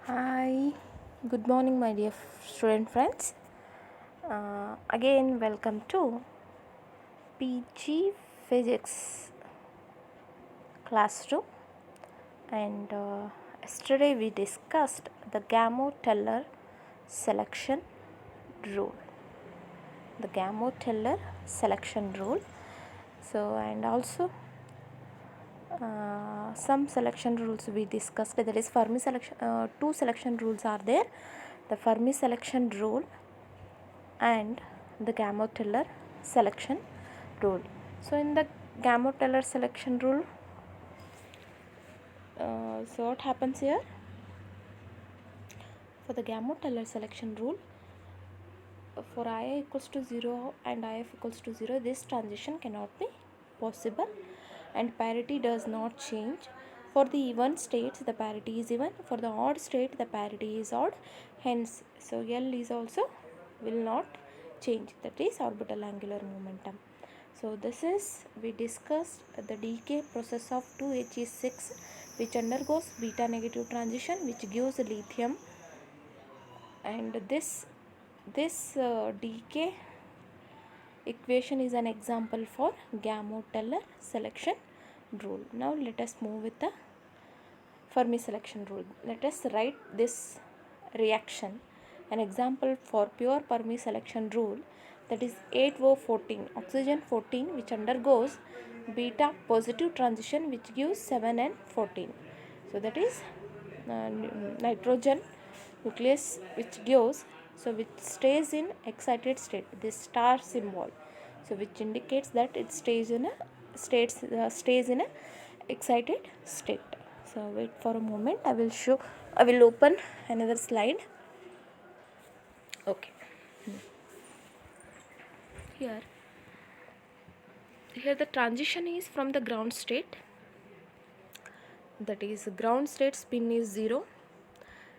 Hi, good morning, my dear student friends. Again, welcome to PG Physics classroom. And yesterday we discussed the Gammo-teller selection rule. The Gammo-teller selection rule. So, and also some selection rules we discussed. That is Fermi selection. Two selection rules are there: the Fermi selection rule and the Gammo-teller selection rule. So in the Gammo-teller selection rule, so what happens here? For the Gammo-teller selection rule, for I equals to 0 and IF equals to 0, this transition cannot be possible and parity does not change. For the even states, the parity is even. For the odd state, the parity is odd. Hence, so L is also will not change. That is orbital angular momentum. So this is, we discussed the decay process of 2He6, which undergoes beta negative transition, which gives lithium, and this decay equation is an example for Gammo-teller selection rule. Now let us move with the Fermi selection rule. Let us write this reaction. An example for pure Fermi selection rule, that is 8O14, oxygen 14, which undergoes beta positive transition, which gives 7 and 14. So that is nitrogen nucleus, which gives, so which stays in excited state, this star symbol, so which indicates that it stays in a excited state. So wait for a moment, I will open another slide. Okay, here the transition is from the ground state, that is ground state spin is 0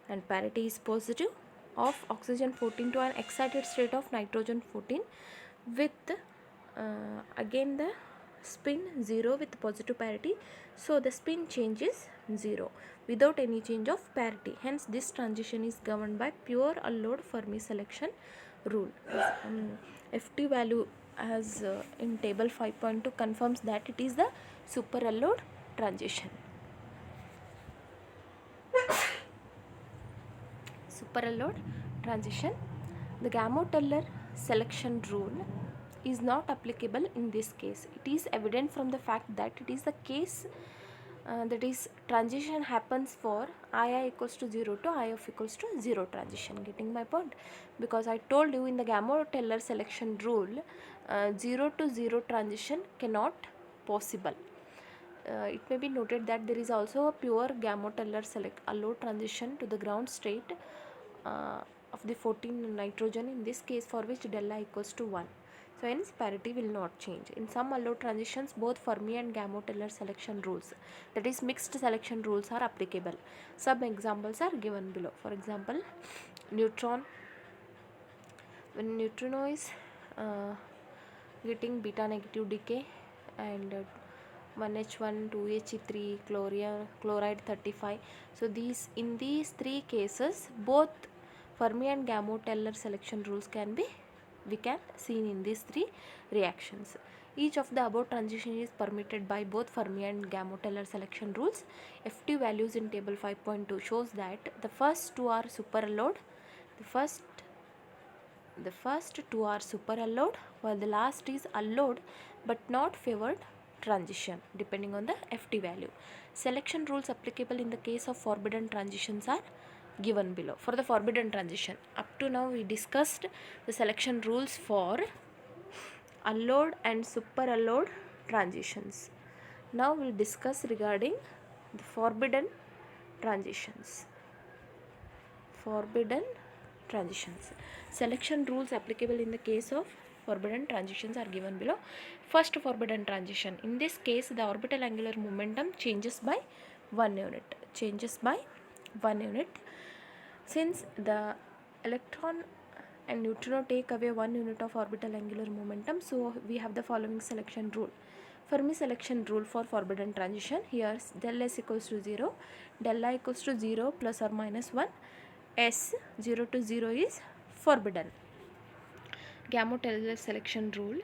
and parity is positive, of oxygen 14 to an excited state of nitrogen 14 with again the spin 0 with positive parity. So the spin change is 0 without any change of parity. Hence this transition is governed by pure allowed Fermi selection rule. Ft value as in table 5.2 confirms that it is the super allowed transition. Super allowed transition. The Gammo-teller selection rule is not applicable in this case. It is evident from the fact that it is the case that is transition happens for II equals to 0 to IF equals to 0 transition. Getting my point? Because I told you in the Gammo-teller selection rule, 0 to 0 transition cannot possible. It may be noted that there is also a pure Gammo-teller allowed transition to the ground state of the 14 nitrogen, in this case for which del I equals to 1. So hence parity will not change. In some allowed transitions, both Fermi and Gammo-teller selection rules, that is mixed selection rules, are applicable. Some examples are given below. For example, neutron, when neutrino is getting beta negative decay and 1H1 2He3 chloride 35. So in these three cases, both Fermi and Gammo-teller selection rules we can see in these three reactions. Each of the above transition is permitted by both Fermi and Gammo-teller selection rules. Ft values in table 5.2 shows that the first two are super allowed. The first two are super allowed, while the last is allowed but not favored transition depending on the Ft value. Selection rules applicable in the case of forbidden transitions are given below. For the forbidden transition, up to now we discussed the selection rules for allowed and super allowed transitions. Now we will discuss regarding the forbidden transitions. Forbidden transitions. Selection rules applicable in the case of forbidden transitions are given below. First forbidden transition. In this case, the orbital angular momentum changes by 1 unit. Since the electron and neutrino take away 1 unit of orbital angular momentum, so we have the following selection rule. Fermi selection rule for forbidden transition. Here del S equals to 0, del I equals to 0 plus or minus 1. S 0 to 0 is forbidden. Gammo-teller selection rule.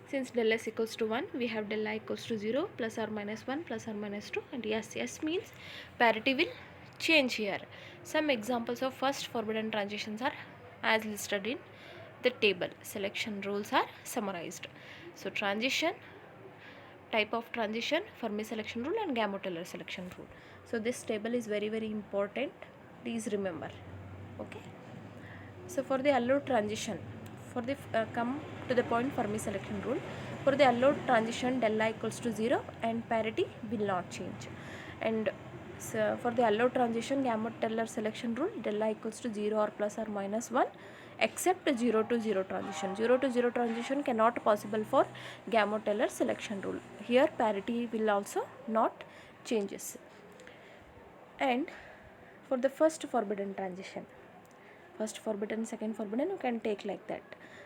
Since del S equals to 1, we have del I equals to 0 plus or minus 1 plus or minus 2, and S means parity will change here. Some examples of first forbidden transitions are as listed in the table. Selection rules are summarized. So transition, type of transition, Fermi selection rule and Gammo-teller selection rule. So this table is very important. Please remember. Okay. So for the allowed transition, for the come to the point Fermi selection rule. For the allowed transition, del I equals to 0 and parity will not change. And so for the allowed transition, Gammo-teller selection rule, del I equals to 0 or plus or minus 1, except 0 to 0 transition. 0 to 0 transition cannot possible for Gammo-teller selection rule. Here parity will also not changes. And for the first forbidden transition, first forbidden, second forbidden, you can take like that.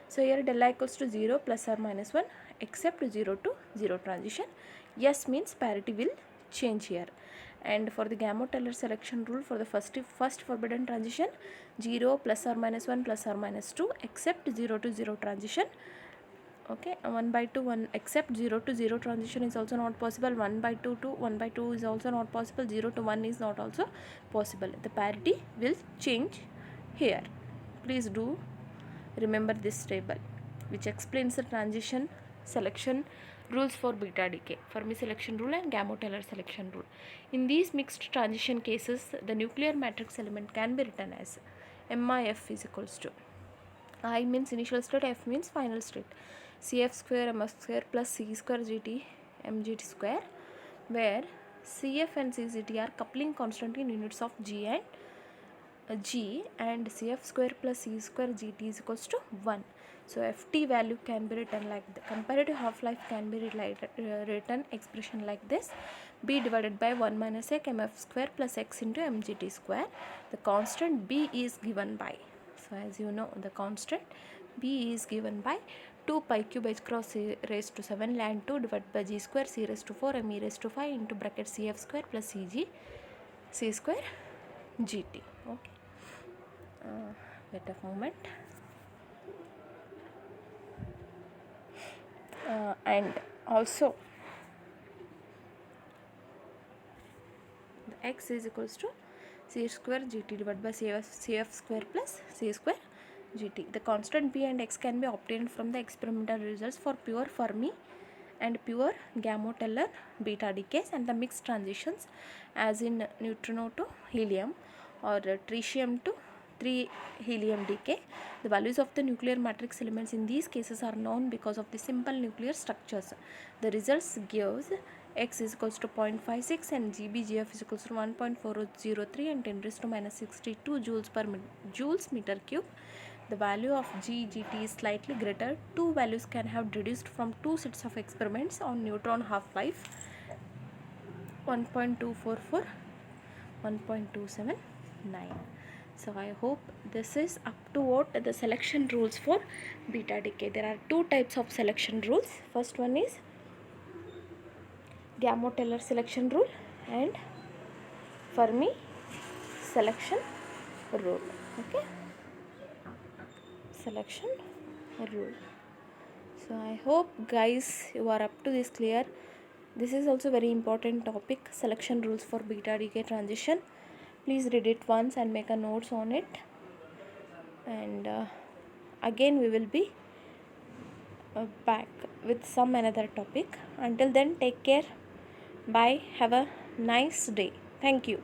So here del I equals to 0 plus or minus 1 except 0 to 0 transition. Yes means parity will change here. And for the Gammo-teller selection rule, for the first forbidden transition, 0 plus or minus 1 plus or minus 2 except 0 to 0 transition. Okay, 1 by 2 1 except 0 to 0 transition is also not possible. 1 by 2 to 1 by 2 is also not possible. 0 to 1 is not also possible. The parity will change here. Please do remember this table which explains the transition selection rules for beta decay, Fermi selection rule and Gammo-teller selection rule. In these mixed transition cases, the nuclear matrix element can be written as MIF is equals to I means initial state, F means final state, CF square MF square plus C square GT mgt square, where CF and CGT are coupling constant in units of G and CF square plus C square GT is equals to 1. So FT value can be written like the comparative half-life can be written expression like this: B divided by 1 minus x mf square plus x into mgt square. The constant B is given by, so as you know, the constant B is given by 2 pi cube h cross c raised to 7 ln 2 divided by g square c raised to 4 m e raised to 5 into bracket cf square plus cg c square gt. Okay. Wait a moment. And also the x is equals to c square gt divided by cf square plus c square gt. The constant b and x can be obtained from the experimental results for pure Fermi and pure Gammo-teller beta decays and the mixed transitions, as in neutrino to helium or tritium to 3 helium decay. The values of the nuclear matrix elements in these cases are known because of the simple nuclear structures. The results gives x is equals to 0.56 and GbGF is equals to 1.403 and 10 raised to minus 62 joules meter cube. The value of GGT is slightly greater. Two values can have deduced from two sets of experiments on neutron half-life: 1.244, 1.279. So I hope this is up to what the selection rules for beta decay. There are two types of selection rules. First one is Gammo-teller selection rule and Fermi selection rule. Okay, selection rule. So I hope guys you are up to this clear. This is also very important topic, selection rules for beta decay transition. Please read it once and make a notes on it, and again we will be back with some another topic. Until then, take care. Bye. Have a nice day. Thank you.